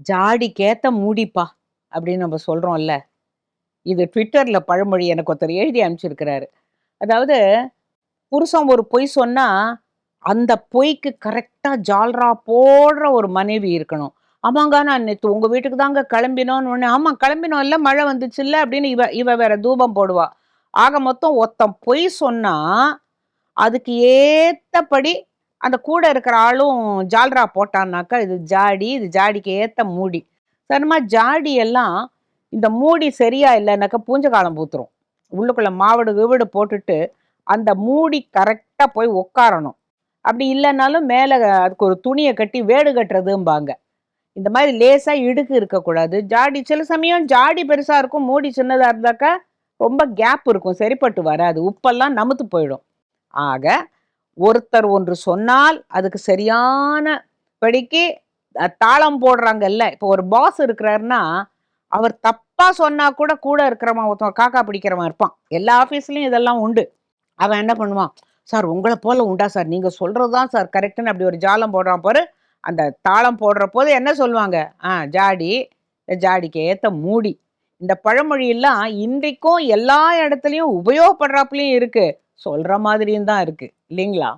ஜாடிக்கேத்த மூடிப்பா அப்படின்னு நம்ம சொல்றோம்ல. இது ட்விட்டர்ல பழமொழி எனக்கு ஒருத்தர் எழுதி அனுப்பிச்சிருக்கிறாரு. அதாவது புருஷன் ஒரு பொய் சொன்னா, அந்த பொய்க்கு கரெக்ட்டா ஜால்ரா போடுற ஒரு மனைவி இருக்கணும். ஆமாங்க நான் நேத்து உங்க வீட்டுக்கு தாங்க கிளம்பினோம்னு உடனே, ஆமா கிளம்பினோம்ல மழை வந்துச்சுல்ல அப்படின்னு இவ இவ வேற தூபம் போடுவா. ஆக மொத்தம் ஒருத்தன் பொய் சொன்னா, அதுக்கு ஏத்தபடி அந்த கூட இருக்கிற ஆளும் ஜால்ரா போட்டான்னாக்கா, இது ஜாடி, இது ஜாடிக்கு ஏத்த மூடி. சாதாரணமா ஜாடி எல்லாம் இந்த மூடி சரியா இல்லன்னாக்கா பூஞ்ச காலம் பூத்துரும். உள்ளுக்குள்ள மாவடு கீவடு போட்டுட்டு, அந்த மூடி கரெக்ட்டா போய் உட்காரணும். அப்படி இல்லன்னாலும் மேல அதுக்கு ஒரு துணிய கட்டி வேடு கட்டுறதும்பாங்க. இந்த மாரி லேசா இடுக்கு இருக்கக்கூடாது. ஜாடி சில சமயம் ஜாடி பெருசா இருக்கும், மூடி சின்னதா இருந்தாக்கா, ரொம்ப கேப் இருக்கும். சரிப்பட்டு வராது. உப்பெல்லாம் நமுத்து போயிடும். ஆக, ஒருத்தர் ஒன்று சொன்னால், அதுக்கு சரியான படிக்கு தாளம் போடுறாங்கல்ல. இப்போ ஒரு பாஸ் இருக்கிறாருன்னா, அவர் தப்பா சொன்னா கூட, கூட இருக்கிறவன் ஒருத்தன் காக்கா பிடிக்கிறவன் இருப்பான். எல்லா ஆஃபீஸ்லயும் இதெல்லாம் உண்டு. அவன் என்ன பண்ணுவான், "சார் உங்கள போல உண்டா சார்? நீங்க சொல்றது தான் சார் கரெக்ட்டுன்னு" அப்படி ஒரு ஜாலம் போடுறான் பாரு. அந்த தாளம் போடுறபோது என்ன சொல்லுவாங்க? ஜாடி, ஜாடிக்கு ஏத்த மூடி. இந்த பழமொழியெல்லாம் இன்றைக்கும் எல்லா இடத்துலயும் உபயோகப்படுறாப்புலயும் இருக்கு. சொல்ற மாதிரியும் தான் இருக்கு. இல்லைங்களா?